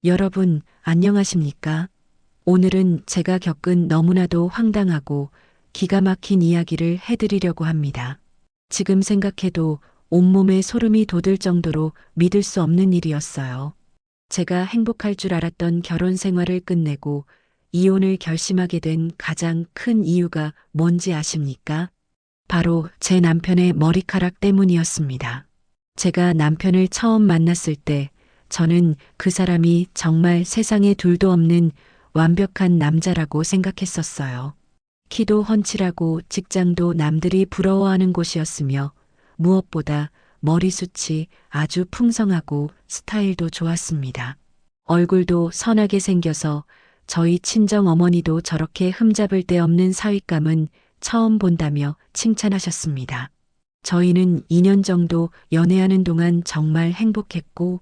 여러분, 안녕하십니까? 오늘은 제가 겪은 너무나도 황당하고 기가 막힌 이야기를 해드리려고 합니다. 지금 생각해도 온몸에 소름이 돋을 정도로 믿을 수 없는 일이었어요. 제가 행복할 줄 알았던 결혼 생활을 끝내고 이혼을 결심하게 된 가장 큰 이유가 뭔지 아십니까? 바로 제 남편의 머리카락 때문이었습니다. 제가 남편을 처음 만났을 때 저는 그 사람이 정말 세상에 둘도 없는 완벽한 남자라고 생각했었어요. 키도 훤칠하고 직장도 남들이 부러워하는 곳이었으며 무엇보다 머리숱이 아주 풍성하고 스타일도 좋았습니다. 얼굴도 선하게 생겨서 저희 친정 어머니도 저렇게 흠잡을 데 없는 사윗감은 처음 본다며 칭찬하셨습니다. 저희는 2년 정도 연애하는 동안 정말 행복했고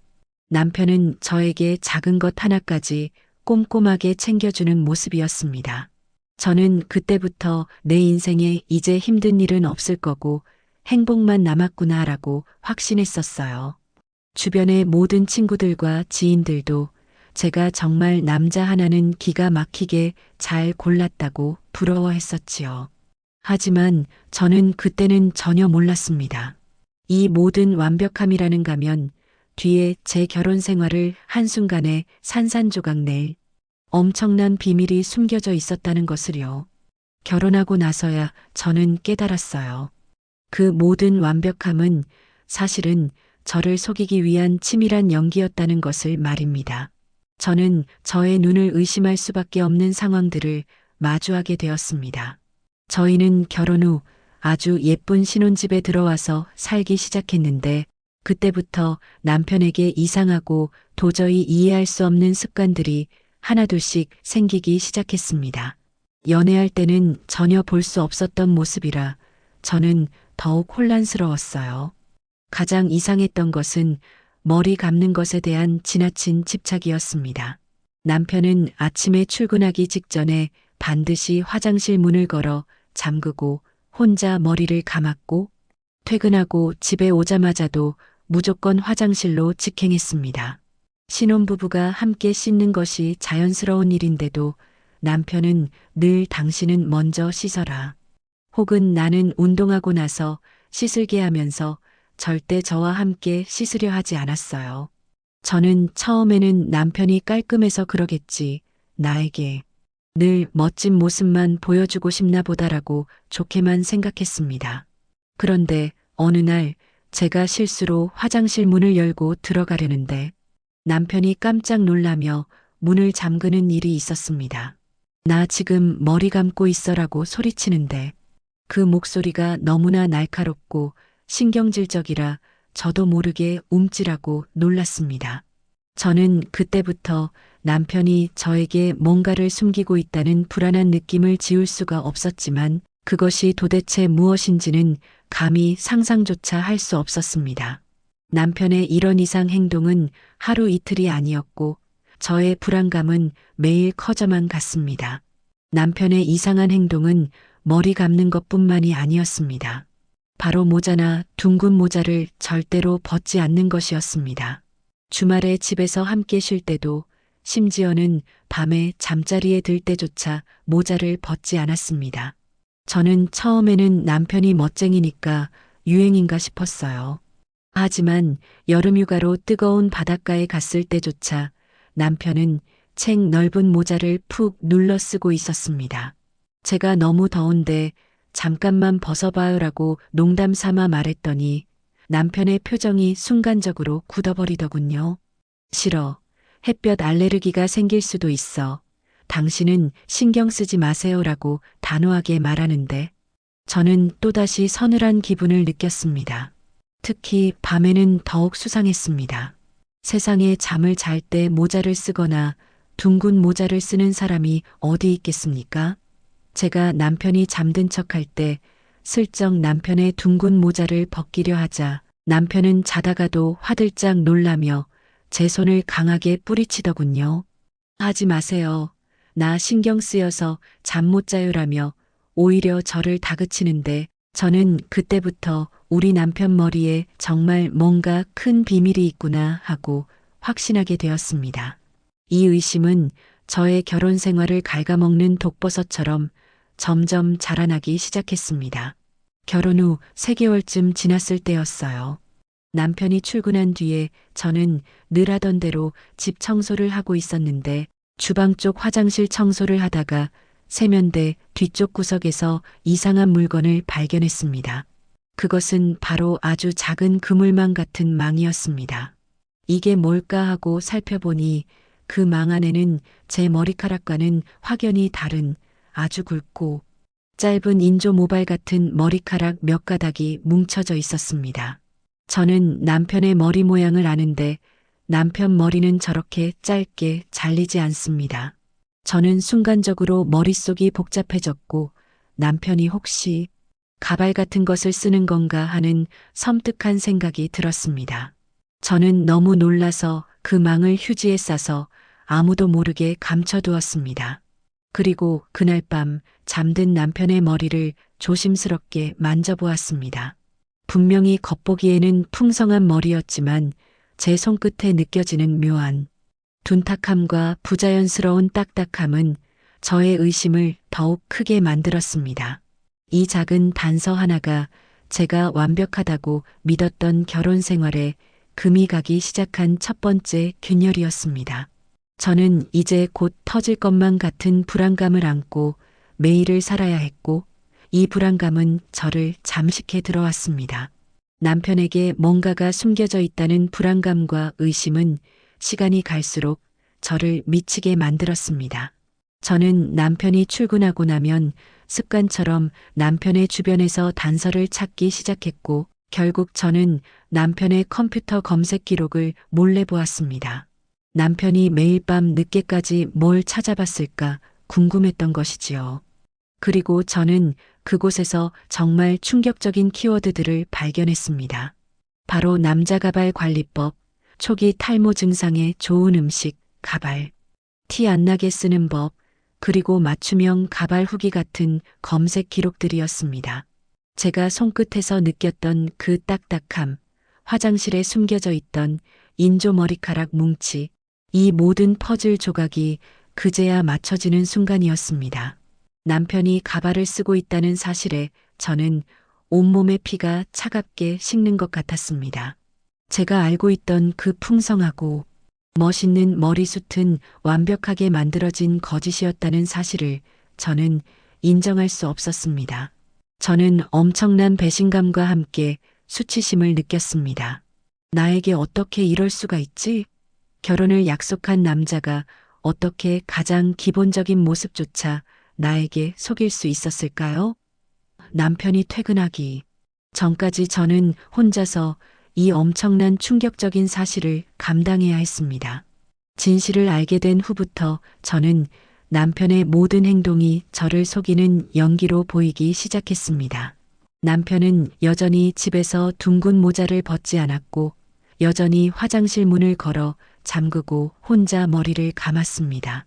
남편은 저에게 작은 것 하나까지 꼼꼼하게 챙겨주는 모습이었습니다. 저는 그때부터 내 인생에 이제 힘든 일은 없을 거고 행복만 남았구나라고 확신했었어요. 주변의 모든 친구들과 지인들도 제가 정말 남자 하나는 기가 막히게 잘 골랐다고 부러워했었지요. 하지만 저는 그때는 전혀 몰랐습니다. 이 모든 완벽함이라는 가면 뒤에 제 결혼 생활을 한순간에 산산조각 낼 엄청난 비밀이 숨겨져 있었다는 것을요. 결혼하고 나서야 저는 깨달았어요. 그 모든 완벽함은 사실은 저를 속이기 위한 치밀한 연기였다는 것을 말입니다. 저는 저의 눈을 의심할 수밖에 없는 상황들을 마주하게 되었습니다. 저희는 결혼 후 아주 예쁜 신혼집에 들어와서 살기 시작했는데 그때부터 남편에게 이상하고 도저히 이해할 수 없는 습관들이 하나둘씩 생기기 시작했습니다. 연애할 때는 전혀 볼 수 없었던 모습이라 저는 더욱 혼란스러웠어요. 가장 이상했던 것은 머리 감는 것에 대한 지나친 집착이었습니다. 남편은 아침에 출근하기 직전에 반드시 화장실 문을 걸어 잠그고 혼자 머리를 감았고 퇴근하고 집에 오자마자도 무조건 화장실로 직행했습니다. 신혼부부가 함께 씻는 것이 자연스러운 일인데도 남편은 늘 당신은 먼저 씻어라. 혹은 나는 운동하고 나서 씻을게 하면서 절대 저와 함께 씻으려 하지 않았어요. 저는 처음에는 남편이 깔끔해서 그러겠지. 나에게 늘 멋진 모습만 보여주고 싶나 보다라고 좋게만 생각했습니다. 그런데 어느 날 제가 실수로 화장실 문을 열고 들어가려는데 남편이 깜짝 놀라며 문을 잠그는 일이 있었습니다. 나 지금 머리 감고 있어라고 소리치는데 그 목소리가 너무나 날카롭고 신경질적이라 저도 모르게 움찔하고 놀랐습니다. 저는 그때부터 남편이 저에게 뭔가를 숨기고 있다는 불안한 느낌을 지울 수가 없었지만 그것이 도대체 무엇인지는 감히 상상조차 할 수 없었습니다. 남편의 이런 이상 행동은 하루 이틀이 아니었고 저의 불안감은 매일 커져만 갔습니다. 남편의 이상한 행동은 머리 감는 것뿐만이 아니었습니다. 바로 모자나 둥근 모자를 절대로 벗지 않는 것이었습니다. 주말에 집에서 함께 쉴 때도 심지어는 밤에 잠자리에 들 때조차 모자를 벗지 않았습니다. 저는 처음에는 남편이 멋쟁이니까 유행인가 싶었어요. 하지만 여름휴가로 뜨거운 바닷가에 갔을 때조차 남편은 책 넓은 모자를 푹 눌러 쓰고 있었습니다. 제가 너무 더운데 잠깐만 벗어봐요라고 농담 삼아 말했더니 남편의 표정이 순간적으로 굳어버리더군요. 싫어. 햇볕 알레르기가 생길 수도 있어. 당신은 신경 쓰지 마세요라고 단호하게 말하는데 저는 또다시 서늘한 기분을 느꼈습니다. 특히 밤에는 더욱 수상했습니다. 세상에 잠을 잘 때 모자를 쓰거나 둥근 모자를 쓰는 사람이 어디 있겠습니까? 제가 남편이 잠든 척할 때 슬쩍 남편의 둥근 모자를 벗기려 하자 남편은 자다가도 화들짝 놀라며 제 손을 강하게 뿌리치더군요. 하지 마세요. 나 신경 쓰여서 잠 못 자요라며 오히려 저를 다그치는데 저는 그때부터 우리 남편 머리에 정말 뭔가 큰 비밀이 있구나 하고 확신하게 되었습니다. 이 의심은 저의 결혼 생활을 갉아먹는 독버섯처럼 점점 자라나기 시작했습니다. 결혼 후 3개월쯤 지났을 때였어요. 남편이 출근한 뒤에 저는 늘 하던 대로 집 청소를 하고 있었는데 주방 쪽 화장실 청소를 하다가 세면대 뒤쪽 구석에서 이상한 물건을 발견했습니다. 그것은 바로 아주 작은 그물망 같은 망이었습니다. 이게 뭘까 하고 살펴보니 그 망 안에는 제 머리카락과는 확연히 다른 아주 굵고 짧은 인조 모발 같은 머리카락 몇 가닥이 뭉쳐져 있었습니다. 저는 남편의 머리 모양을 아는데 남편 머리는 저렇게 짧게 잘리지 않습니다. 저는 순간적으로 머릿속이 복잡해졌고 남편이 혹시 가발 같은 것을 쓰는 건가 하는 섬뜩한 생각이 들었습니다. 저는 너무 놀라서 그 망을 휴지에 싸서 아무도 모르게 감춰두었습니다. 그리고 그날 밤 잠든 남편의 머리를 조심스럽게 만져보았습니다. 분명히 겉보기에는 풍성한 머리였지만 제 손끝에 느껴지는 묘한 둔탁함과 부자연스러운 딱딱함은 저의 의심을 더욱 크게 만들었습니다. 이 작은 단서 하나가 제가 완벽하다고 믿었던 결혼 생활에 금이 가기 시작한 첫 번째 균열이었습니다. 저는 이제 곧 터질 것만 같은 불안감을 안고 매일을 살아야 했고 이 불안감은 저를 잠식해 들어왔습니다. 남편에게 뭔가가 숨겨져 있다는 불안감과 의심은 시간이 갈수록 저를 미치게 만들었습니다. 저는 남편이 출근하고 나면 습관처럼 남편의 주변에서 단서를 찾기 시작했고 결국 저는 남편의 컴퓨터 검색 기록을 몰래 보았습니다. 남편이 매일 밤 늦게까지 뭘 찾아봤을까 궁금했던 것이지요. 그리고 저는 그곳에서 정말 충격적인 키워드들을 발견했습니다. 바로 남자 가발 관리법, 초기 탈모 증상에 좋은 음식, 가발, 티 안 나게 쓰는 법, 그리고 맞춤형 가발 후기 같은 검색 기록들이었습니다. 제가 손끝에서 느꼈던 그 딱딱함, 화장실에 숨겨져 있던 인조 머리카락 뭉치, 이 모든 퍼즐 조각이 그제야 맞춰지는 순간이었습니다. 남편이 가발을 쓰고 있다는 사실에 저는 온몸의 피가 차갑게 식는 것 같았습니다. 제가 알고 있던 그 풍성하고 멋있는 머리숱은 완벽하게 만들어진 거짓이었다는 사실을 저는 인정할 수 없었습니다. 저는 엄청난 배신감과 함께 수치심을 느꼈습니다. 나에게 어떻게 이럴 수가 있지? 결혼을 약속한 남자가 어떻게 가장 기본적인 모습조차 나에게 속일 수 있었을까요? 남편이 퇴근하기 전까지 저는 혼자서 이 엄청난 충격적인 사실을 감당해야 했습니다. 진실을 알게 된 후부터 저는 남편의 모든 행동이 저를 속이는 연기로 보이기 시작했습니다. 남편은 여전히 집에서 둥근 모자를 벗지 않았고 여전히 화장실 문을 걸어 잠그고 혼자 머리를 감았습니다.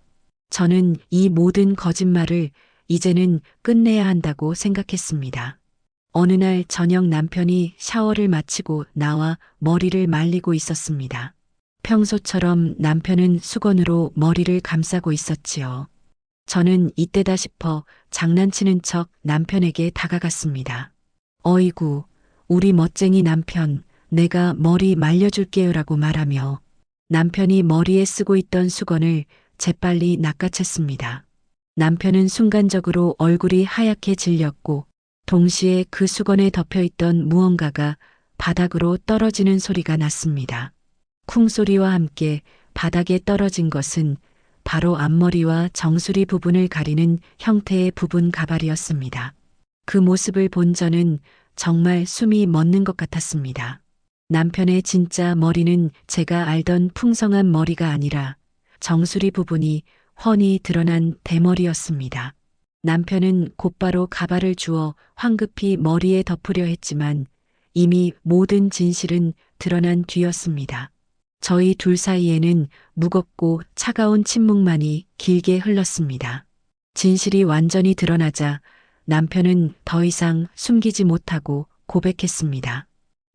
저는 이 모든 거짓말을 이제는 끝내야 한다고 생각했습니다. 어느 날 저녁 남편이 샤워를 마치고 나와 머리를 말리고 있었습니다. 평소처럼 남편은 수건으로 머리를 감싸고 있었지요. 저는 이때다 싶어 장난치는 척 남편에게 다가갔습니다. 어이구, 우리 멋쟁이 남편, 내가 머리 말려줄게요라고 말하며 남편이 머리에 쓰고 있던 수건을 재빨리 낚아챘습니다. 남편은 순간적으로 얼굴이 하얗게 질렸고 동시에 그 수건에 덮여있던 무언가가 바닥으로 떨어지는 소리가 났습니다. 쿵 소리와 함께 바닥에 떨어진 것은 바로 앞머리와 정수리 부분을 가리는 형태의 부분 가발이었습니다. 그 모습을 본 저는 정말 숨이 멎는 것 같았습니다. 남편의 진짜 머리는 제가 알던 풍성한 머리가 아니라 정수리 부분이 훤히 드러난 대머리였습니다. 남편은 곧바로 가발을 주어 황급히 머리에 덮으려 했지만 이미 모든 진실은 드러난 뒤였습니다. 저희 둘 사이에는 무겁고 차가운 침묵만이 길게 흘렀습니다. 진실이 완전히 드러나자 남편은 더 이상 숨기지 못하고 고백했습니다.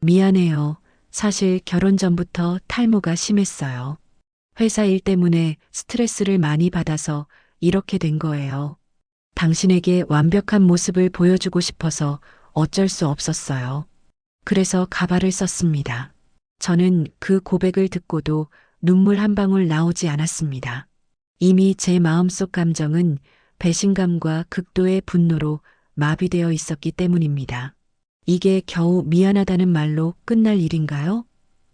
미안해요. 사실 결혼 전부터 탈모가 심했어요. 회사 일 때문에 스트레스를 많이 받아서 이렇게 된 거예요. 당신에게 완벽한 모습을 보여주고 싶어서 어쩔 수 없었어요. 그래서 가발을 썼습니다. 저는 그 고백을 듣고도 눈물 한 방울 나오지 않았습니다. 이미 제 마음속 감정은 배신감과 극도의 분노로 마비되어 있었기 때문입니다. 이게 겨우 미안하다는 말로 끝날 일인가요?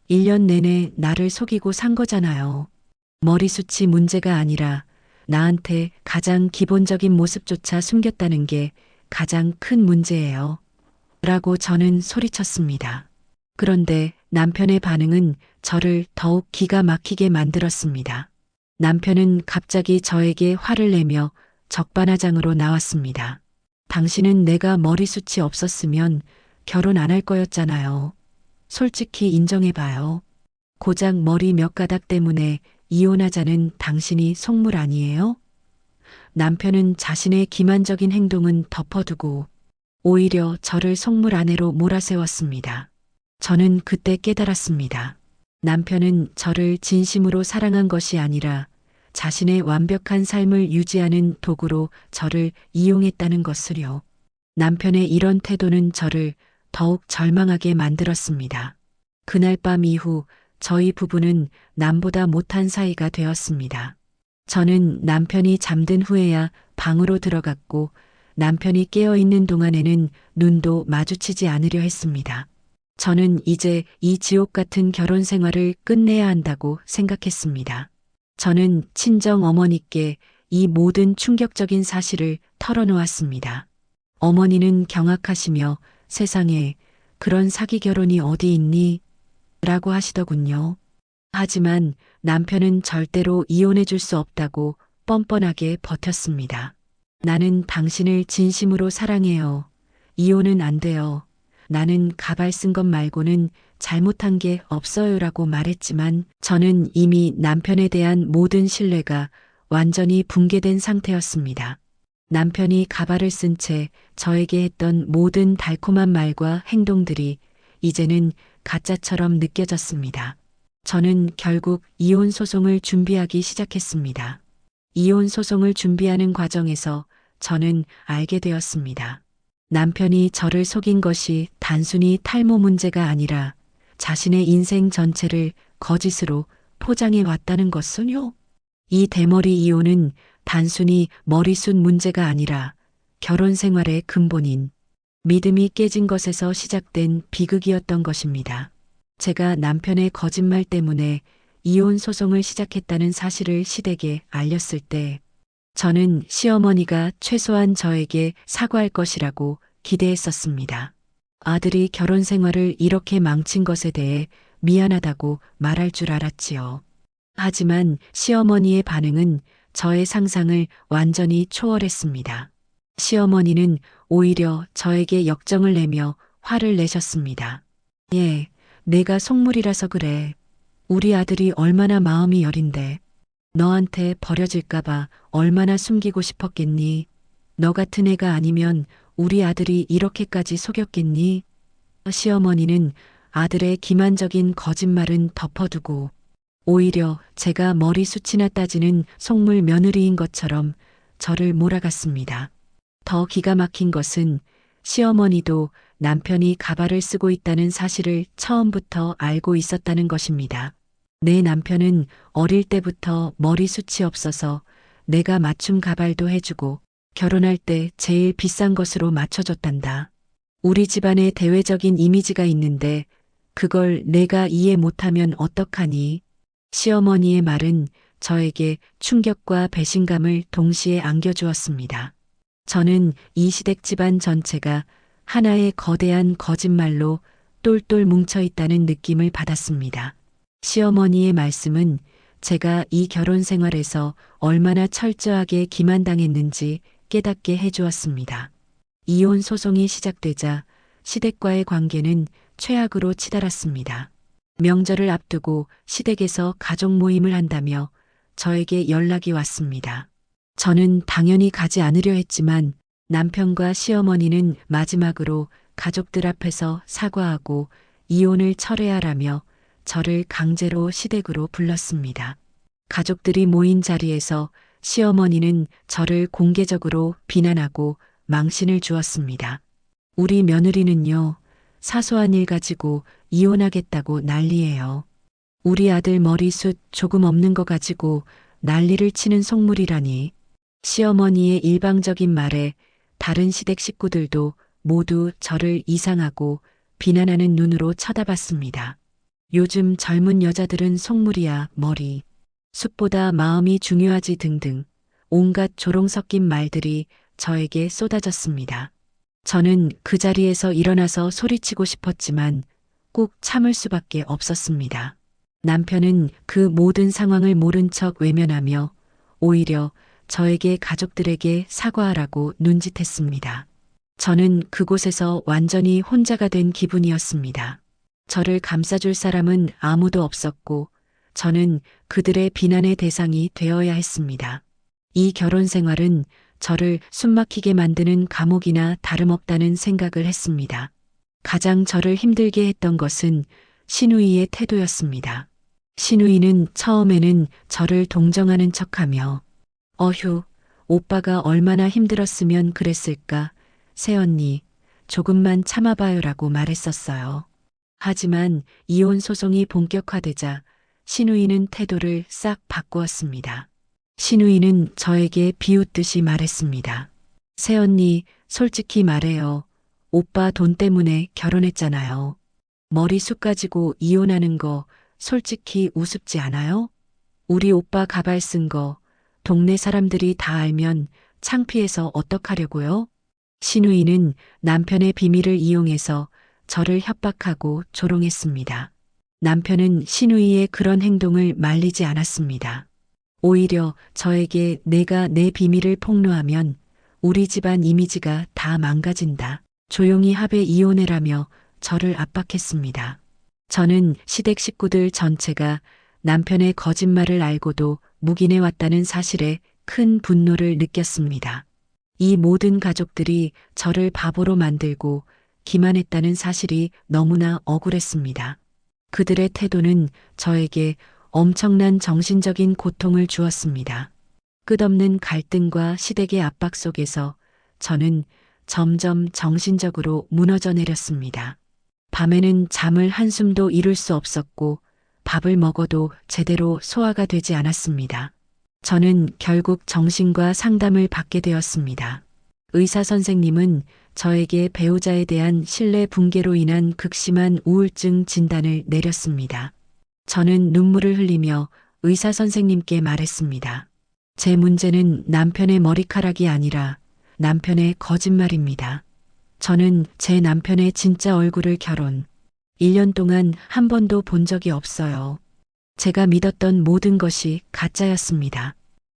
1년 내내 나를 속이고 산 거잖아요. 머리숱이 문제가 아니라 나한테 가장 기본적인 모습조차 숨겼다는 게 가장 큰 문제예요. 라고 저는 소리쳤습니다. 그런데 남편의 반응은 저를 더욱 기가 막히게 만들었습니다. 남편은 갑자기 저에게 화를 내며 적반하장으로 나왔습니다. 당신은 내가 머리숱이 없었으면 결혼 안 할 거였잖아요. 솔직히 인정해봐요. 고작 머리 몇 가닥 때문에 이혼하자는 당신이 속물 아니에요? 남편은 자신의 기만적인 행동은 덮어두고 오히려 저를 속물 아내로 몰아세웠습니다. 저는 그때 깨달았습니다. 남편은 저를 진심으로 사랑한 것이 아니라 자신의 완벽한 삶을 유지하는 도구로 저를 이용했다는 것을요. 남편의 이런 태도는 저를 더욱 절망하게 만들었습니다. 그날 밤 이후 저희 부부는 남보다 못한 사이가 되었습니다. 저는 남편이 잠든 후에야 방으로 들어갔고 남편이 깨어있는 동안에는 눈도 마주치지 않으려 했습니다. 저는 이제 이 지옥 같은 결혼 생활을 끝내야 한다고 생각했습니다. 저는 친정 어머니께 이 모든 충격적인 사실을 털어놓았습니다. 어머니는 경악하시며 세상에 그런 사기 결혼이 어디 있니? 라고 하시더군요. 하지만 남편은 절대로 이혼해 줄 수 없다고 뻔뻔하게 버텼습니다. 나는 당신을 진심으로 사랑해요. 이혼은 안 돼요. 나는 가발 쓴 것 말고는 잘못한 게 없어요라고 말했지만 저는 이미 남편에 대한 모든 신뢰가 완전히 붕괴된 상태였습니다. 남편이 가발을 쓴 채 저에게 했던 모든 달콤한 말과 행동들이 이제는 가짜처럼 느껴졌습니다. 저는 결국 이혼 소송을 준비하기 시작했습니다. 이혼 소송을 준비하는 과정에서 저는 알게 되었습니다. 남편이 저를 속인 것이 단순히 탈모 문제가 아니라 자신의 인생 전체를 거짓으로 포장해 왔다는 것은요. 이 대머리 이혼은 단순히 머리숱 문제가 아니라 결혼 생활의 근본인 믿음이 깨진 것에서 시작된 비극이었던 것입니다. 제가 남편의 거짓말 때문에 이혼 소송을 시작했다는 사실을 시댁에 알렸을 때 저는 시어머니가 최소한 저에게 사과할 것이라고 기대했었습니다. 아들이 결혼 생활을 이렇게 망친 것에 대해 미안하다고 말할 줄 알았지요. 하지만 시어머니의 반응은 저의 상상을 완전히 초월했습니다. 시어머니는 오히려 저에게 역정을 내며 화를 내셨습니다. 예, 내가 속물이라서 그래. 우리 아들이 얼마나 마음이 여린데. 너한테 버려질까봐 얼마나 숨기고 싶었겠니? 너 같은 애가 아니면 우리 아들이 이렇게까지 속였겠니? 시어머니는 아들의 기만적인 거짓말은 덮어두고 오히려 제가 머리숱이나 따지는 속물 며느리인 것처럼 저를 몰아갔습니다. 더 기가 막힌 것은 시어머니도 남편이 가발을 쓰고 있다는 사실을 처음부터 알고 있었다는 것입니다. 내 남편은 어릴 때부터 머리숱이 없어서 내가 맞춤 가발도 해주고 결혼할 때 제일 비싼 것으로 맞춰줬단다. 우리 집안에 대외적인 이미지가 있는데 그걸 내가 이해 못하면 어떡하니? 시어머니의 말은 저에게 충격과 배신감을 동시에 안겨주었습니다. 저는 이 시댁 집안 전체가 하나의 거대한 거짓말로 똘똘 뭉쳐 있다는 느낌을 받았습니다. 시어머니의 말씀은 제가 이 결혼 생활에서 얼마나 철저하게 기만당했는지 깨닫게 해주었습니다. 이혼 소송이 시작되자 시댁과의 관계는 최악으로 치달았습니다. 명절을 앞두고 시댁에서 가족 모임을 한다며 저에게 연락이 왔습니다. 저는 당연히 가지 않으려 했지만 남편과 시어머니는 마지막으로 가족들 앞에서 사과하고 이혼을 철회하라며 저를 강제로 시댁으로 불렀습니다. 가족들이 모인 자리에서 시어머니는 저를 공개적으로 비난하고 망신을 주었습니다. 우리 며느리는요, 사소한 일 가지고 이혼하겠다고 난리예요. 우리 아들 머리숱 조금 없는 거 가지고 난리를 치는 속물이라니. 시어머니의 일방적인 말에 다른 시댁 식구들도 모두 저를 이상하고 비난하는 눈으로 쳐다봤습니다. 요즘 젊은 여자들은 속물이야, 머리. 숫보다 마음이 중요하지 등등 온갖 조롱 섞인 말들이 저에게 쏟아졌습니다. 저는 그 자리에서 일어나서 소리치고 싶었지만 꼭 참을 수밖에 없었습니다. 남편은 그 모든 상황을 모른 척 외면하며 오히려 저에게 가족들에게 사과하라고 눈짓했습니다. 저는 그곳에서 완전히 혼자가 된 기분이었습니다. 저를 감싸줄 사람은 아무도 없었고 저는 그들의 비난의 대상이 되어야 했습니다. 이 결혼 생활은 저를 숨막히게 만드는 감옥이나 다름없다는 생각을 했습니다. 가장 저를 힘들게 했던 것은 신우이의 태도였습니다. 신우이는 처음에는 저를 동정하는 척하며 어휴, 오빠가 얼마나 힘들었으면 그랬을까, 새언니, 조금만 참아봐요라고 말했었어요. 하지만 이혼 소송이 본격화되자 신우이는 태도를 싹 바꾸었습니다. 신우이는 저에게 비웃듯이 말했습니다. 새언니, 솔직히 말해요. 오빠 돈 때문에 결혼했잖아요. 머리숱 가지고 이혼하는 거 솔직히 우습지 않아요? 우리 오빠 가발 쓴 거 동네 사람들이 다 알면 창피해서 어떡하려고요? 신우이는 남편의 비밀을 이용해서 저를 협박하고 조롱했습니다. 남편은 신우이의 그런 행동을 말리지 않았습니다. 오히려 저에게 내가 내 비밀을 폭로하면 우리 집안 이미지가 다 망가진다. 조용히 합의 이혼해라며 저를 압박했습니다. 저는 시댁 식구들 전체가 남편의 거짓말을 알고도 묵인해 왔다는 사실에 큰 분노를 느꼈습니다. 이 모든 가족들이 저를 바보로 만들고 기만했다는 사실이 너무나 억울했습니다. 그들의 태도는 저에게 엄청난 정신적인 고통을 주었습니다. 끝없는 갈등과 시댁의 압박 속에서 저는 점점 정신적으로 무너져 내렸습니다. 밤에는 잠을 한숨도 이룰 수 없었고 밥을 먹어도 제대로 소화가 되지 않았습니다. 저는 결국 정신과 상담을 받게 되었습니다. 의사 선생님은 저에게 배우자에 대한 신뢰 붕괴로 인한 극심한 우울증 진단을 내렸습니다. 저는 눈물을 흘리며 의사 선생님께 말했습니다. 제 문제는 남편의 머리카락이 아니라 남편의 거짓말입니다. 저는 제 남편의 진짜 얼굴을 결혼 1년 동안 한 번도 본 적이 없어요. 제가 믿었던 모든 것이 가짜였습니다.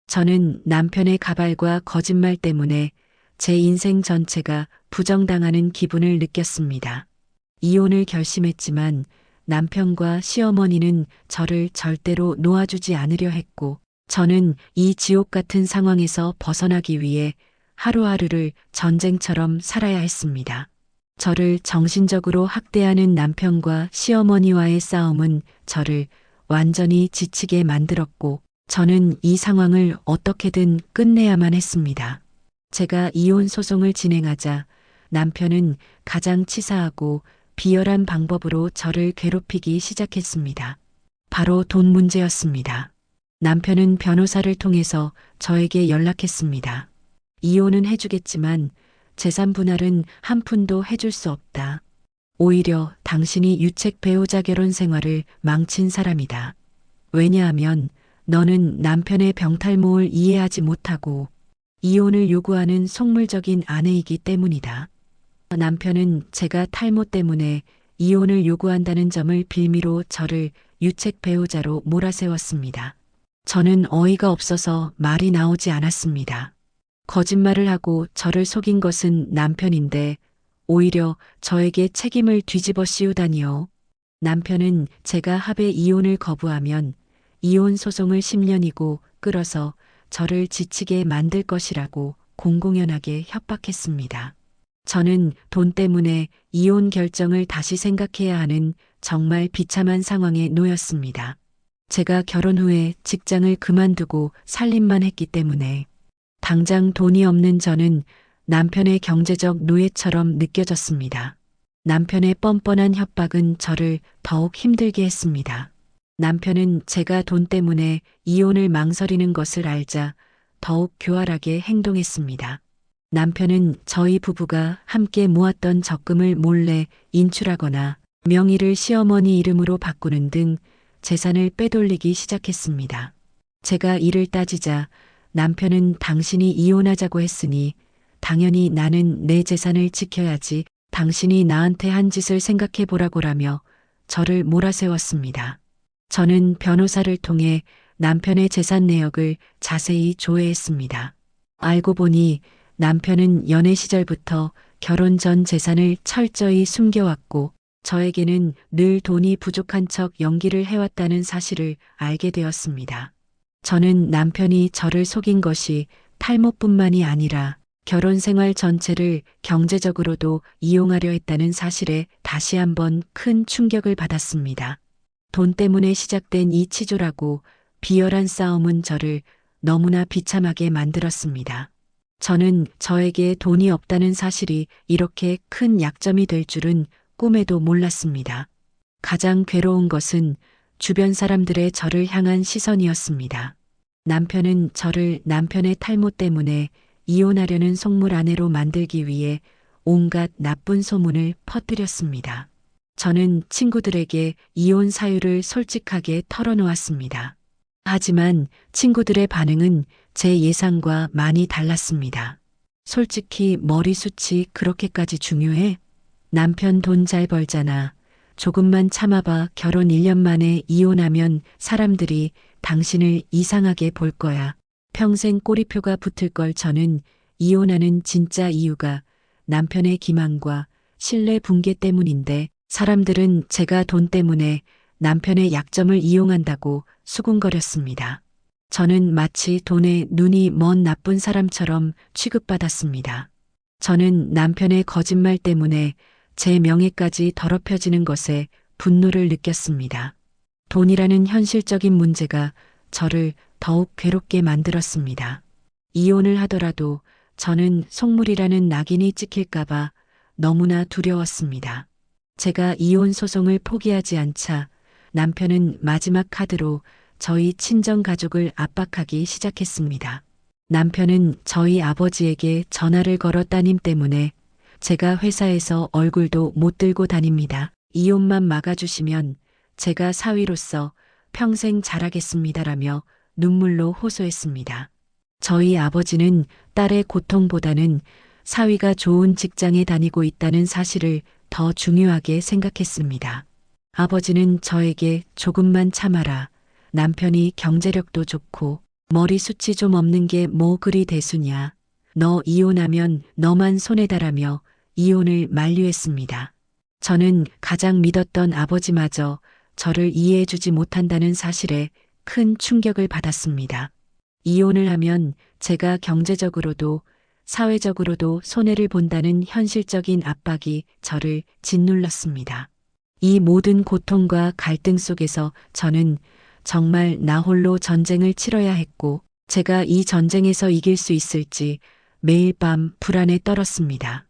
저는 남편의 가발과 거짓말 때문에 제 인생 전체가 부정당하는 기분을 느꼈습니다. 이혼을 결심했지만 남편과 시어머니는 저를 절대로 놓아주지 않으려 했고 저는 이 지옥 같은 상황에서 벗어나기 위해 하루하루를 전쟁처럼 살아야 했습니다. 저를 정신적으로 학대하는 남편과 시어머니와의 싸움은 저를 완전히 지치게 만들었고 저는 이 상황을 어떻게든 끝내야만 했습니다. 제가 이혼 소송을 진행하자 남편은 가장 치사하고 비열한 방법으로 저를 괴롭히기 시작했습니다. 바로 돈 문제였습니다. 남편은 변호사를 통해서 저에게 연락했습니다. 이혼은 해주겠지만 재산 분할은 한 푼도 해줄 수 없다. 오히려 당신이 유책 배우자 결혼 생활을 망친 사람이다. 왜냐하면 너는 남편의 병탈모를 이해하지 못하고 이혼을 요구하는 속물적인 아내이기 때문이다. 남편은 제가 탈모 때문에 이혼을 요구한다는 점을 빌미로 저를 유책 배우자로 몰아세웠습니다. 저는 어이가 없어서 말이 나오지 않았습니다. 거짓말을 하고 저를 속인 것은 남편인데 오히려 저에게 책임을 뒤집어 씌우다니요. 남편은 제가 합의 이혼을 거부하면 이혼 소송을 10년이고 끌어서 저를 지치게 만들 것이라고 공공연하게 협박했습니다. 저는 돈 때문에 이혼 결정을 다시 생각해야 하는 정말 비참한 상황에 놓였습니다. 제가 결혼 후에 직장을 그만두고 살림만 했기 때문에 당장 돈이 없는 저는 남편의 경제적 노예처럼 느껴졌습니다. 남편의 뻔뻔한 협박은 저를 더욱 힘들게 했습니다. 남편은 제가 돈 때문에 이혼을 망설이는 것을 알자 더욱 교활하게 행동했습니다. 남편은 저희 부부가 함께 모았던 적금을 몰래 인출하거나 명의를 시어머니 이름으로 바꾸는 등 재산을 빼돌리기 시작했습니다. 제가 이를 따지자 남편은 당신이 이혼하자고 했으니 당연히 나는 내 재산을 지켜야지 당신이 나한테 한 짓을 생각해 보라고라며 저를 몰아세웠습니다. 저는 변호사를 통해 남편의 재산 내역을 자세히 조회했습니다. 알고 보니 남편은 연애 시절부터 결혼 전 재산을 철저히 숨겨왔고 저에게는 늘 돈이 부족한 척 연기를 해왔다는 사실을 알게 되었습니다. 저는 남편이 저를 속인 것이 탈모뿐만이 아니라 결혼 생활 전체를 경제적으로도 이용하려 했다는 사실에 다시 한번 큰 충격을 받았습니다. 돈 때문에 시작된 이 치졸하고 비열한 싸움은 저를 너무나 비참하게 만들었습니다. 저는 저에게 돈이 없다는 사실이 이렇게 큰 약점이 될 줄은 꿈에도 몰랐습니다. 가장 괴로운 것은 주변 사람들의 저를 향한 시선이었습니다. 남편은 저를 남편의 탈모 때문에 이혼하려는 속물 아내로 만들기 위해 온갖 나쁜 소문을 퍼뜨렸습니다. 저는 친구들에게 이혼 사유를 솔직하게 털어놓았습니다. 하지만 친구들의 반응은 제 예상과 많이 달랐습니다. 솔직히 머리숱이 그렇게까지 중요해? 남편 돈 잘 벌잖아. 조금만 참아봐. 결혼 1년 만에 이혼하면 사람들이 당신을 이상하게 볼 거야. 평생 꼬리표가 붙을 걸. 저는 이혼하는 진짜 이유가 남편의 기만과 신뢰 붕괴 때문인데 사람들은 제가 돈 때문에 남편의 약점을 이용한다고 수군거렸습니다. 저는 마치 돈에 눈이 먼 나쁜 사람처럼 취급받았습니다. 저는 남편의 거짓말 때문에 제 명예까지 더럽혀지는 것에 분노를 느꼈습니다. 돈이라는 현실적인 문제가 저를 더욱 괴롭게 만들었습니다. 이혼을 하더라도 저는 속물이라는 낙인이 찍힐까봐 너무나 두려웠습니다. 제가 이혼 소송을 포기하지 않자 남편은 마지막 카드로 저희 친정 가족을 압박하기 시작했습니다. 남편은 저희 아버지에게 전화를 걸어 따님 때문에 제가 회사에서 얼굴도 못 들고 다닙니다. 이혼만 막아주시면 제가 사위로서 평생 잘하겠습니다라며 눈물로 호소했습니다. 저희 아버지는 딸의 고통보다는 사위가 좋은 직장에 다니고 있다는 사실을 더 중요하게 생각했습니다. 아버지는 저에게 조금만 참아라. 남편이 경제력도 좋고 머리숱이 좀 없는 게 뭐 그리 대수냐. 너 이혼하면 너만 손해다라며 이혼을 만류했습니다. 저는 가장 믿었던 아버지마저 저를 이해해주지 못한다는 사실에 큰 충격을 받았습니다. 이혼을 하면 제가 경제적으로도 사회적으로도 손해를 본다는 현실적인 압박이 저를 짓눌렀습니다. 이 모든 고통과 갈등 속에서 저는 정말 나 홀로 전쟁을 치러야 했고 제가 이 전쟁에서 이길 수 있을지 매일 밤 불안에 떨었습니다.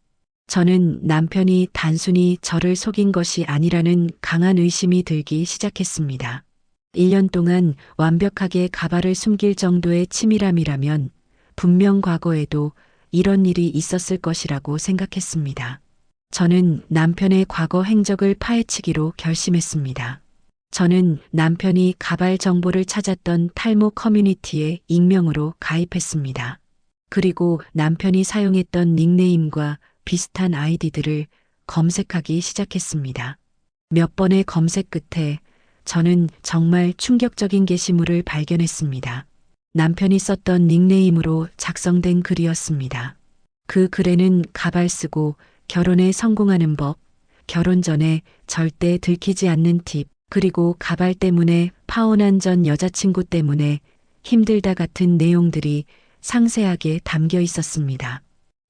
저는 남편이 단순히 저를 속인 것이 아니라는 강한 의심이 들기 시작했습니다. 1년 동안 완벽하게 가발을 숨길 정도의 치밀함이라면 분명 과거에도 이런 일이 있었을 것이라고 생각했습니다. 저는 남편의 과거 행적을 파헤치기로 결심했습니다. 저는 남편이 가발 정보를 찾았던 탈모 커뮤니티에 익명으로 가입했습니다. 그리고 남편이 사용했던 닉네임과 비슷한 아이디들을 검색하기 시작했습니다. 몇 번의 검색 끝에 저는 정말 충격적인 게시물을 발견했습니다. 남편이 썼던 닉네임으로 작성된 글이었습니다. 그 글에는 가발 쓰고 결혼에 성공하는 법, 결혼 전에 절대 들키지 않는 팁, 그리고 가발 때문에 파혼한 전 여자친구 때문에 힘들다 같은 내용들이 상세하게 담겨 있었습니다.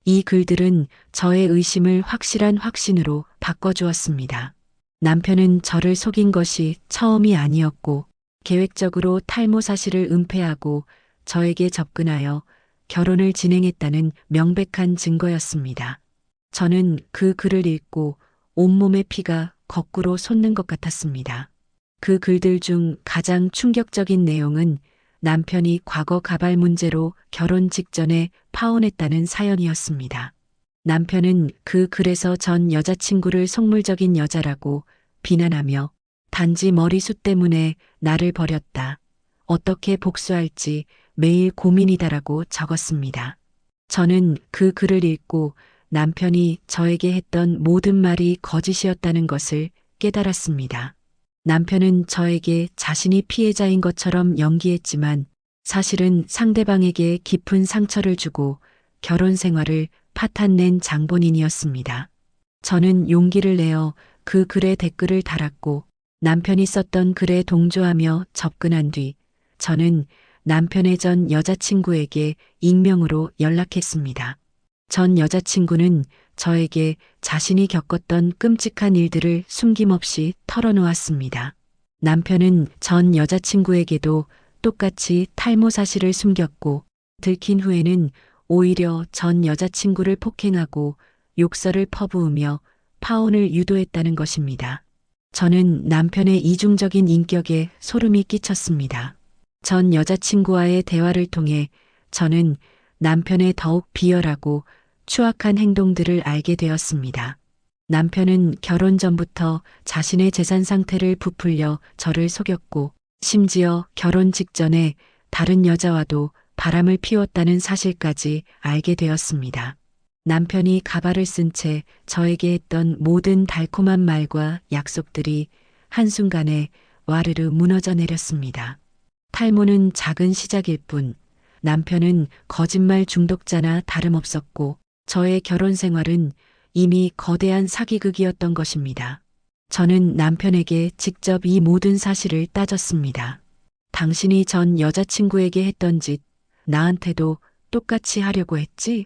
이 글들은 저의 의심을 확실한 확신으로 바꿔주었습니다. 남편은 저를 속인 것이 처음이 아니었고 계획적으로 탈모 사실을 은폐하고 저에게 접근하여 결혼을 진행했다는 명백한 증거였습니다. 저는 그 글을 읽고 온몸의 피가 거꾸로 솟는 것 같았습니다. 그 글들 중 가장 충격적인 내용은 남편이 과거 가발 문제로 결혼 직전에 파혼했다는 사연이었습니다. 남편은 그 글에서 전 여자친구를 속물적인 여자라고 비난하며 단지 머리숱 때문에 나를 버렸다. 어떻게 복수할지 매일 고민이다라고 적었습니다. 저는 그 글을 읽고 남편이 저에게 했던 모든 말이 거짓이었다는 것을 깨달았습니다. 남편은 저에게 자신이 피해자인 것처럼 연기했지만 사실은 상대방에게 깊은 상처를 주고 결혼 생활을 파탄낸 장본인이었습니다. 저는 용기를 내어 그 글에 댓글을 달았고 남편이 썼던 글에 동조하며 접근한 뒤 저는 남편의 전 여자친구에게 익명으로 연락했습니다. 전 여자친구는 저에게 자신이 겪었던 끔찍한 일들을 숨김없이 털어놓았습니다. 남편은 전 여자친구에게도 똑같이 탈모 사실을 숨겼고 들킨 후에는 오히려 전 여자친구를 폭행하고 욕설을 퍼부으며 파혼을 유도했다는 것입니다. 저는 남편의 이중적인 인격에 소름이 끼쳤습니다. 전 여자친구와의 대화를 통해 저는 남편의 더욱 비열하고 추악한 행동들을 알게 되었습니다. 남편은 결혼 전부터 자신의 재산 상태를 부풀려 저를 속였고 심지어 결혼 직전에 다른 여자와도 바람을 피웠다는 사실까지 알게 되었습니다. 남편이 가발을 쓴 채 저에게 했던 모든 달콤한 말과 약속들이 한순간에 와르르 무너져 내렸습니다. 탈모는 작은 시작일 뿐 남편은 거짓말 중독자나 다름없었고 저의 결혼 생활은 이미 거대한 사기극이었던 것입니다. 저는 남편에게 직접 이 모든 사실을 따졌습니다. 당신이 전 여자친구에게 했던 짓 나한테도 똑같이 하려고 했지?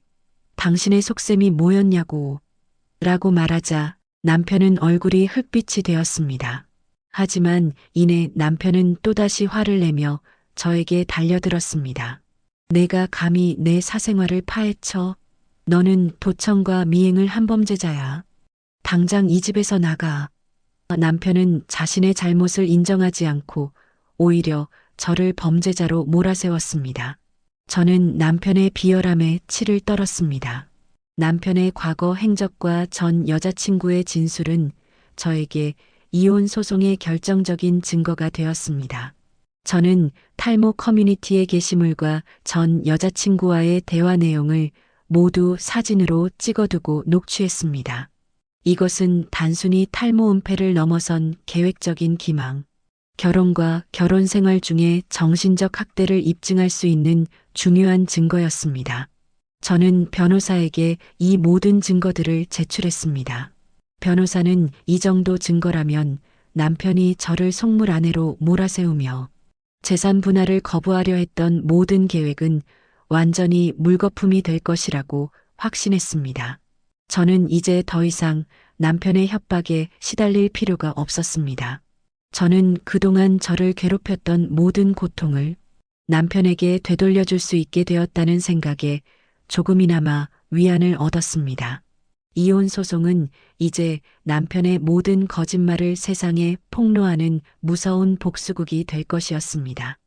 당신의 속셈이 뭐였냐고 라고 말하자 남편은 얼굴이 흑빛이 되었습니다. 하지만 이내 남편은 또다시 화를 내며 저에게 달려들었습니다. 내가 감히 내 사생활을 파헤쳐? 너는 도청과 미행을 한 범죄자야. 당장 이 집에서 나가. 남편은 자신의 잘못을 인정하지 않고 오히려 저를 범죄자로 몰아세웠습니다. 저는 남편의 비열함에 치를 떨었습니다. 남편의 과거 행적과 전 여자친구의 진술은 저에게 이혼 소송의 결정적인 증거가 되었습니다. 저는 탈모 커뮤니티의 게시물과 전 여자친구와의 대화 내용을 모두 사진으로 찍어두고 녹취했습니다. 이것은 단순히 탈모 은폐를 넘어선 계획적인 기망, 결혼과 결혼 생활 중에 정신적 학대를 입증할 수 있는 중요한 증거였습니다. 저는 변호사에게 이 모든 증거들을 제출했습니다. 변호사는 이 정도 증거라면 남편이 저를 속물 아내로 몰아세우며 재산 분할을 거부하려 했던 모든 계획은 완전히 물거품이 될 것이라고 확신했습니다. 저는 이제 더 이상 남편의 협박에 시달릴 필요가 없었습니다. 저는 그동안 저를 괴롭혔던 모든 고통을 남편에게 되돌려줄 수 있게 되었다는 생각에 조금이나마 위안을 얻었습니다. 이혼 소송은 이제 남편의 모든 거짓말을 세상에 폭로하는 무서운 복수극이 될 것이었습니다.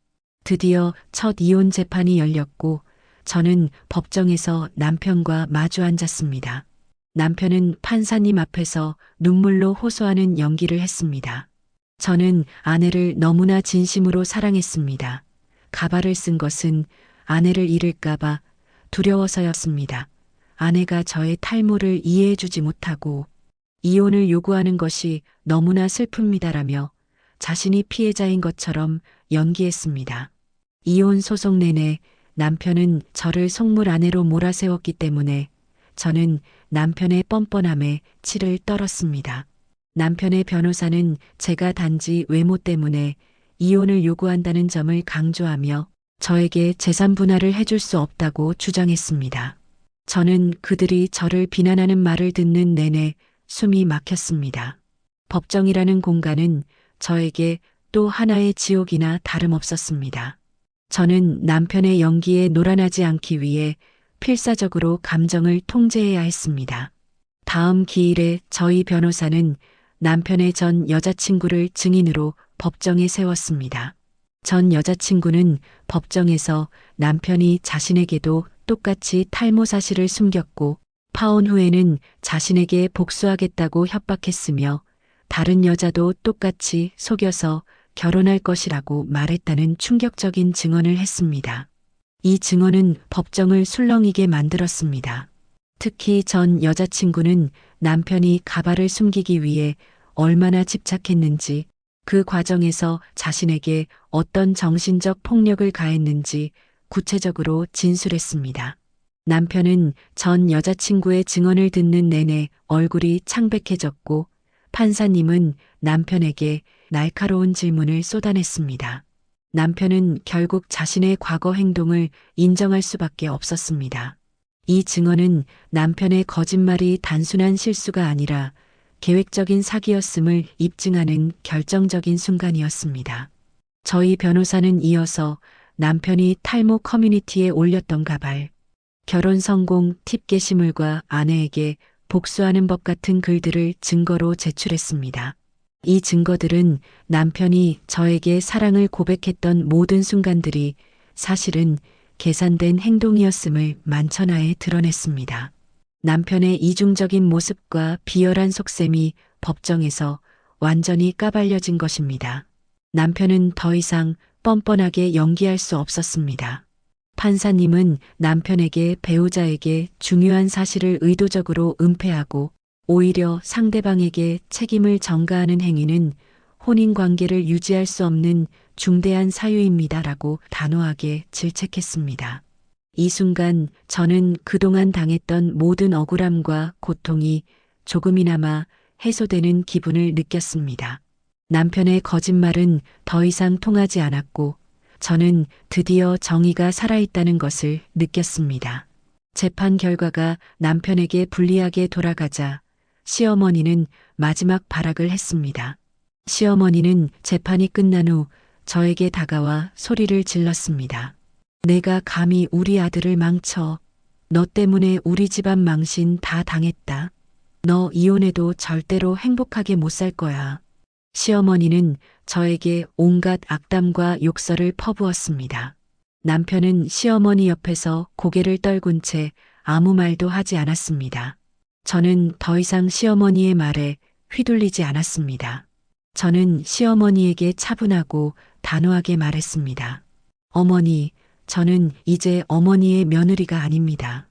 드디어 첫 이혼 재판이 열렸고 저는 법정에서 남편과 마주 앉았습니다. 남편은 판사님 앞에서 눈물로 호소하는 연기를 했습니다. 저는 아내를 너무나 진심으로 사랑했습니다. 가발을 쓴 것은 아내를 잃을까봐 두려워서였습니다. 아내가 저의 탈모를 이해해주지 못하고 이혼을 요구하는 것이 너무나 슬픕니다라며 자신이 피해자인 것처럼 연기했습니다. 이혼 소송 내내 남편은 저를 속물 아내로 몰아세웠기 때문에 저는 남편의 뻔뻔함에 치를 떨었습니다. 남편의 변호사는 제가 단지 외모 때문에 이혼을 요구한다는 점을 강조하며 저에게 재산 분할을 해줄 수 없다고 주장했습니다. 저는 그들이 저를 비난하는 말을 듣는 내내 숨이 막혔습니다. 법정이라는 공간은 저에게 또 하나의 지옥이나 다름없었습니다. 저는 남편의 연기에 놀아나지 않기 위해 필사적으로 감정을 통제해야 했습니다. 다음 기일에 저희 변호사는 남편의 전 여자친구를 증인으로 법정에 세웠습니다. 전 여자친구는 법정에서 남편이 자신에게도 똑같이 탈모 사실을 숨겼고 파혼 후에는 자신에게 복수하겠다고 협박했으며 다른 여자도 똑같이 속여서 결혼할 것이라고 말했다는 충격적인 증언을 했습니다. 이 증언은 법정을 술렁이게 만들었습니다. 특히 전 여자친구는 남편이 가발을 숨기기 위해 얼마나 집착했는지, 그 과정에서 자신에게 어떤 정신적 폭력을 가했는지 구체적으로 진술했습니다. 남편은 전 여자친구의 증언을 듣는 내내 얼굴이 창백해졌고 판사님은 남편에게 날카로운 질문을 쏟아냈습니다. 남편은 결국 자신의 과거 행동을 인정할 수밖에 없었습니다. 이 증언은 남편의 거짓말이 단순한 실수가 아니라 계획적인 사기였음을 입증하는 결정적인 순간이었습니다. 저희 변호사는 이어서 남편이 탈모 커뮤니티에 올렸던 가발, 결혼 성공 팁 게시물과 아내에게 복수하는 법 같은 글들을 증거로 제출했습니다. 이 증거들은 남편이 저에게 사랑을 고백했던 모든 순간들이 사실은 계산된 행동이었음을 만천하에 드러냈습니다. 남편의 이중적인 모습과 비열한 속셈이 법정에서 완전히 까발려진 것입니다. 남편은 더 이상 뻔뻔하게 연기할 수 없었습니다. 판사님은 남편에게 배우자에게 중요한 사실을 의도적으로 은폐하고 오히려 상대방에게 책임을 전가하는 행위는 혼인관계를 유지할 수 없는 중대한 사유입니다라고 단호하게 질책했습니다. 이 순간 저는 그동안 당했던 모든 억울함과 고통이 조금이나마 해소되는 기분을 느꼈습니다. 남편의 거짓말은 더 이상 통하지 않았고 저는 드디어 정의가 살아있다는 것을 느꼈습니다. 재판 결과가 남편에게 불리하게 돌아가자 시어머니는 마지막 발악을 했습니다. 시어머니는 재판이 끝난 후 저에게 다가와 소리를 질렀습니다. 내가 감히 우리 아들을 망쳐. 너 때문에 우리 집안 망신 다 당했다. 너 이혼해도 절대로 행복하게 못 살 거야. 시어머니는 저에게 온갖 악담과 욕설을 퍼부었습니다. 남편은 시어머니 옆에서 고개를 떨군 채 아무 말도 하지 않았습니다. 저는 더 이상 시어머니의 말에 휘둘리지 않았습니다. 저는 시어머니에게 차분하고 단호하게 말했습니다. 어머니, 저는 이제 어머니의 며느리가 아닙니다.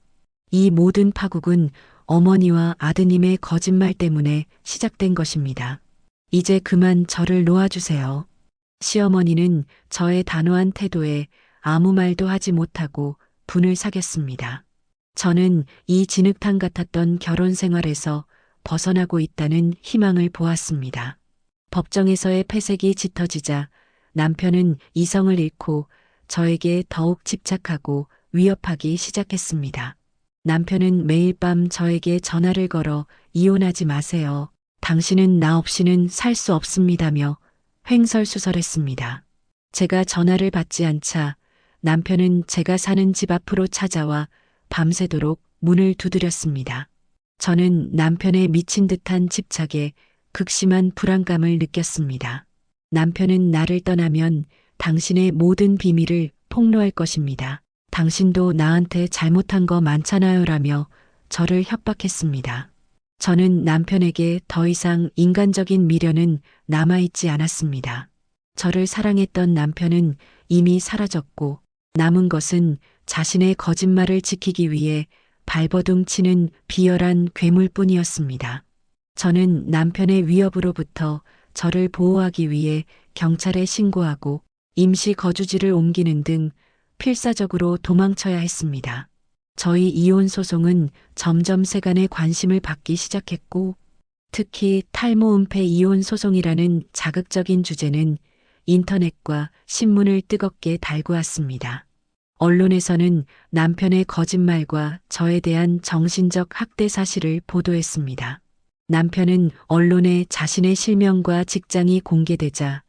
이 모든 파국은 어머니와 아드님의 거짓말 때문에 시작된 것입니다. 이제 그만 저를 놓아주세요. 시어머니는 저의 단호한 태도에 아무 말도 하지 못하고 분을 사겼습니다. 저는 이 진흙탕 같았던 결혼 생활에서 벗어나고 있다는 희망을 보았습니다. 법정에서의 패색이 짙어지자 남편은 이성을 잃고 저에게 더욱 집착하고 위협하기 시작했습니다. 남편은 매일 밤 저에게 전화를 걸어 이혼하지 마세요. 당신은 나 없이는 살 수 없습니다며 횡설수설했습니다. 제가 전화를 받지 않자 남편은 제가 사는 집 앞으로 찾아와 밤새도록 문을 두드렸습니다. 저는 남편의 미친 듯한 집착에 극심한 불안감을 느꼈습니다. 남편은 나를 떠나면 당신의 모든 비밀을 폭로할 것입니다. 당신도 나한테 잘못한 거 많잖아요라며 저를 협박했습니다. 저는 남편에게 더 이상 인간적인 미련은 남아있지 않았습니다. 저를 사랑했던 남편은 이미 사라졌고 남은 것은 자신의 거짓말을 지키기 위해 발버둥 치는 비열한 괴물뿐이었습니다. 저는 남편의 위협으로부터 저를 보호하기 위해 경찰에 신고하고 임시 거주지를 옮기는 등 필사적으로 도망쳐야 했습니다. 저희 이혼 소송은 점점 세간의 관심을 받기 시작했고 특히 탈모 은폐 이혼 소송이라는 자극적인 주제는 인터넷과 신문을 뜨겁게 달구었습니다. 언론에서는 남편의 거짓말과 저에 대한 정신적 학대 사실을 보도했습니다. 남편은 언론에 자신의 실명과 직장이 공개되자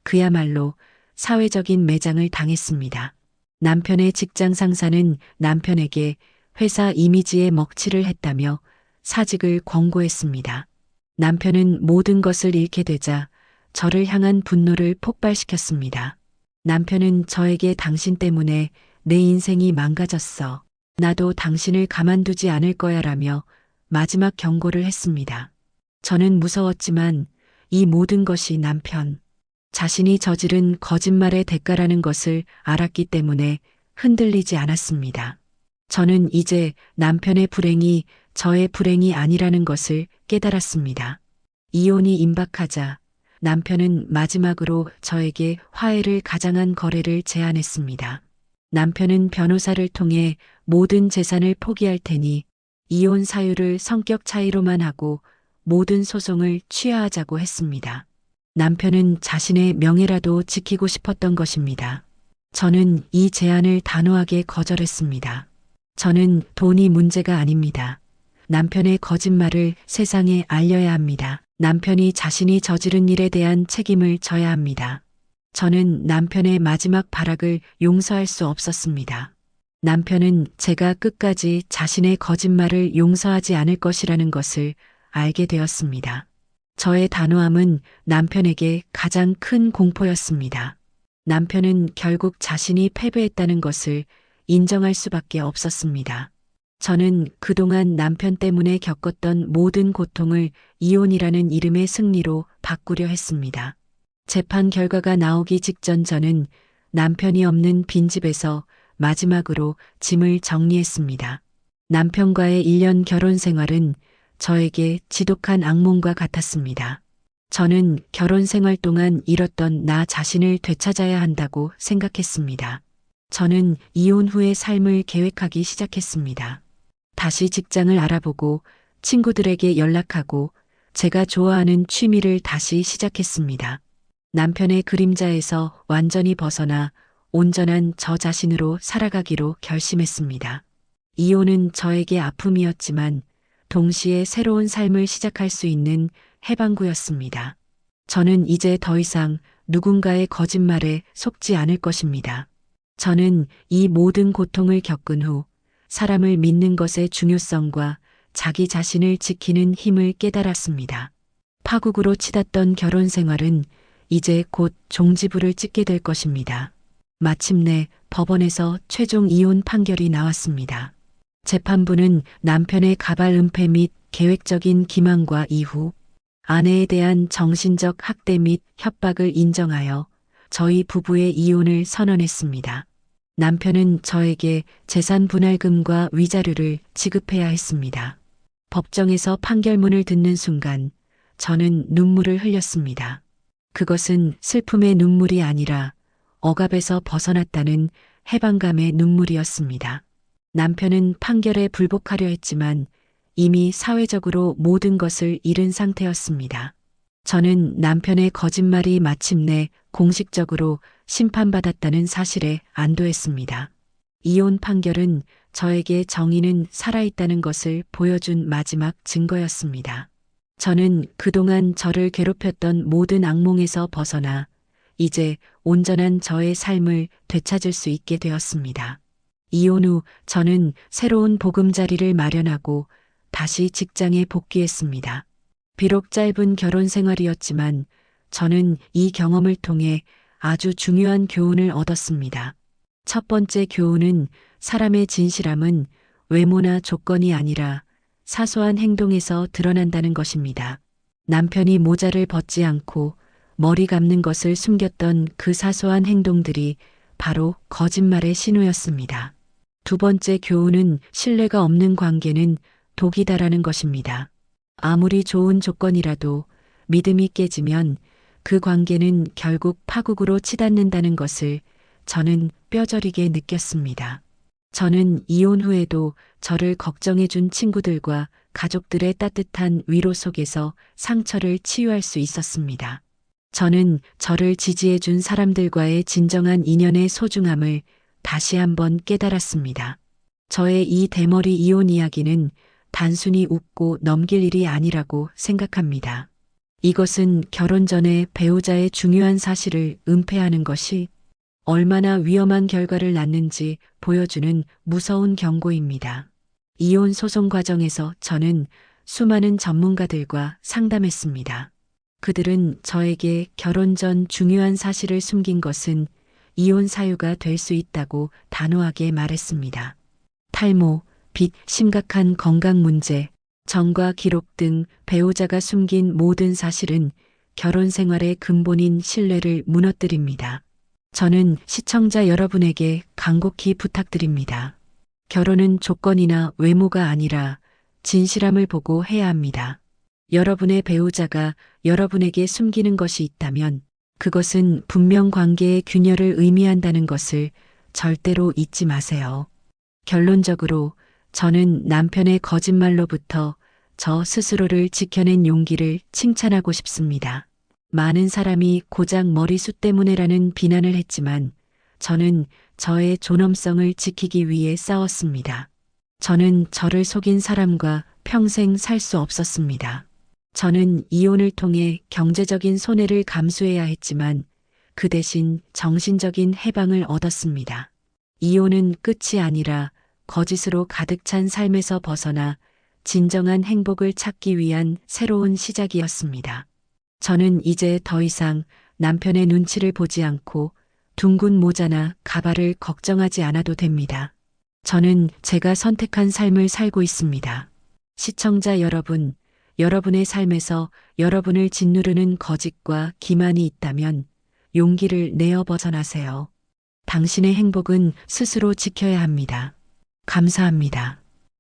그야말로 사회적인 매장을 당했습니다. 남편의 직장 상사는 남편에게 회사 이미지에 먹칠을 했다며 사직을 권고했습니다. 남편은 모든 것을 잃게 되자 저를 향한 분노를 폭발시켰습니다. 남편은 저에게 당신 때문에 내 인생이 망가졌어. 나도 당신을 가만두지 않을 거야 라며 마지막 경고를 했습니다. 저는 무서웠지만 이 모든 것이 남편 자신이 저지른 거짓말의 대가라는 것을 알았기 때문에 흔들리지 않았습니다. 저는 이제 남편의 불행이 저의 불행이 아니라는 것을 깨달았습니다. 이혼이 임박하자 남편은 마지막으로 저에게 화해를 가장한 거래를 제안했습니다. 남편은 변호사를 통해 모든 재산을 포기할 테니 이혼 사유를 성격 차이로만 하고 모든 소송을 취하하자고 했습니다. 남편은 자신의 명예라도 지키고 싶었던 것입니다. 저는 이 제안을 단호하게 거절했습니다. 저는 돈이 문제가 아닙니다. 남편의 거짓말을 세상에 알려야 합니다. 남편이 자신이 저지른 일에 대한 책임을 져야 합니다. 저는 남편의 마지막 발악을 용서할 수 없었습니다. 남편은 제가 끝까지 자신의 거짓말을 용서하지 않을 것이라는 것을 알게 되었습니다. 저의 단호함은 남편에게 가장 큰 공포였습니다. 남편은 결국 자신이 패배했다는 것을 인정할 수밖에 없었습니다. 저는 그동안 남편 때문에 겪었던 모든 고통을 이혼이라는 이름의 승리로 바꾸려 했습니다. 재판 결과가 나오기 직전 저는 남편이 없는 빈집에서 마지막으로 짐을 정리했습니다. 남편과의 1년 결혼 생활은 저에게 지독한 악몽과 같았습니다. 저는 결혼 생활 동안 잃었던 나 자신을 되찾아야 한다고 생각했습니다. 저는 이혼 후의 삶을 계획하기 시작했습니다. 다시 직장을 알아보고 친구들에게 연락하고 제가 좋아하는 취미를 다시 시작했습니다. 남편의 그림자에서 완전히 벗어나 온전한 저 자신으로 살아가기로 결심했습니다. 이혼은 저에게 아픔이었지만 동시에 새로운 삶을 시작할 수 있는 해방구였습니다. 저는 이제 더 이상 누군가의 거짓말에 속지 않을 것입니다. 저는 이 모든 고통을 겪은 후 사람을 믿는 것의 중요성과 자기 자신을 지키는 힘을 깨달았습니다. 파국으로 치닫던 결혼 생활은 이제 곧 종지부를 찍게 될 것입니다. 마침내 법원에서 최종 이혼 판결이 나왔습니다. 재판부는 남편의 가발 은폐 및 계획적인 기만과 이후 아내에 대한 정신적 학대 및 협박을 인정하여 저희 부부의 이혼을 선언했습니다. 남편은 저에게 재산 분할금과 위자료를 지급해야 했습니다. 법정에서 판결문을 듣는 순간 저는 눈물을 흘렸습니다. 그것은 슬픔의 눈물이 아니라 억압에서 벗어났다는 해방감의 눈물이었습니다. 남편은 판결에 불복하려 했지만 이미 사회적으로 모든 것을 잃은 상태였습니다. 저는 남편의 거짓말이 마침내 공식적으로 심판받았다는 사실에 안도했습니다. 이혼 판결은 저에게 정의는 살아있다는 것을 보여준 마지막 증거였습니다. 저는 그동안 저를 괴롭혔던 모든 악몽에서 벗어나 이제 온전한 저의 삶을 되찾을 수 있게 되었습니다. 이혼 후 저는 새로운 보금자리를 마련하고 다시 직장에 복귀했습니다. 비록 짧은 결혼 생활이었지만 저는 이 경험을 통해 아주 중요한 교훈을 얻었습니다. 첫 번째 교훈은 사람의 진실함은 외모나 조건이 아니라 사소한 행동에서 드러난다는 것입니다. 남편이 모자를 벗지 않고 머리 감는 것을 숨겼던 그 사소한 행동들이 바로 거짓말의 신호였습니다. 두 번째 교훈은 신뢰가 없는 관계는 독이다라는 것입니다. 아무리 좋은 조건이라도 믿음이 깨지면 그 관계는 결국 파국으로 치닫는다는 것을 저는 뼈저리게 느꼈습니다. 저는 이혼 후에도 저를 걱정해준 친구들과 가족들의 따뜻한 위로 속에서 상처를 치유할 수 있었습니다. 저는 저를 지지해준 사람들과의 진정한 인연의 소중함을 다시 한번 깨달았습니다. 저의 이 대머리 이혼 이야기는 단순히 웃고 넘길 일이 아니라고 생각합니다. 이것은 결혼 전에 배우자의 중요한 사실을 은폐하는 것이 얼마나 위험한 결과를 낳는지 보여주는 무서운 경고입니다. 이혼 소송 과정에서 저는 수많은 전문가들과 상담했습니다. 그들은 저에게 결혼 전 중요한 사실을 숨긴 것은 이혼 사유가 될 수 있다고 단호하게 말했습니다. 탈모, 빚, 심각한 건강 문제, 정과 기록 등 배우자가 숨긴 모든 사실은 결혼 생활의 근본인 신뢰를 무너뜨립니다. 저는 시청자 여러분에게 간곡히 부탁드립니다. 결혼은 조건이나 외모가 아니라 진실함을 보고 해야 합니다. 여러분의 배우자가 여러분에게 숨기는 것이 있다면 그것은 분명 관계의 균열을 의미한다는 것을 절대로 잊지 마세요. 결론적으로 저는 남편의 거짓말로부터 저 스스로를 지켜낸 용기를 칭찬하고 싶습니다. 많은 사람이 고작 머리숱 때문에라는 비난을 했지만 저는 저의 존엄성을 지키기 위해 싸웠습니다. 저는 저를 속인 사람과 평생 살 수 없었습니다. 저는 이혼을 통해 경제적인 손해를 감수해야 했지만 그 대신 정신적인 해방을 얻었습니다. 이혼은 끝이 아니라 거짓으로 가득 찬 삶에서 벗어나 진정한 행복을 찾기 위한 새로운 시작이었습니다. 저는 이제 더 이상 남편의 눈치를 보지 않고 둥근 모자나 가발을 걱정하지 않아도 됩니다. 저는 제가 선택한 삶을 살고 있습니다. 시청자 여러분, 여러분의 삶에서 여러분을 짓누르는 거짓과 기만이 있다면 용기를 내어 벗어나세요. 당신의 행복은 스스로 지켜야 합니다. 감사합니다.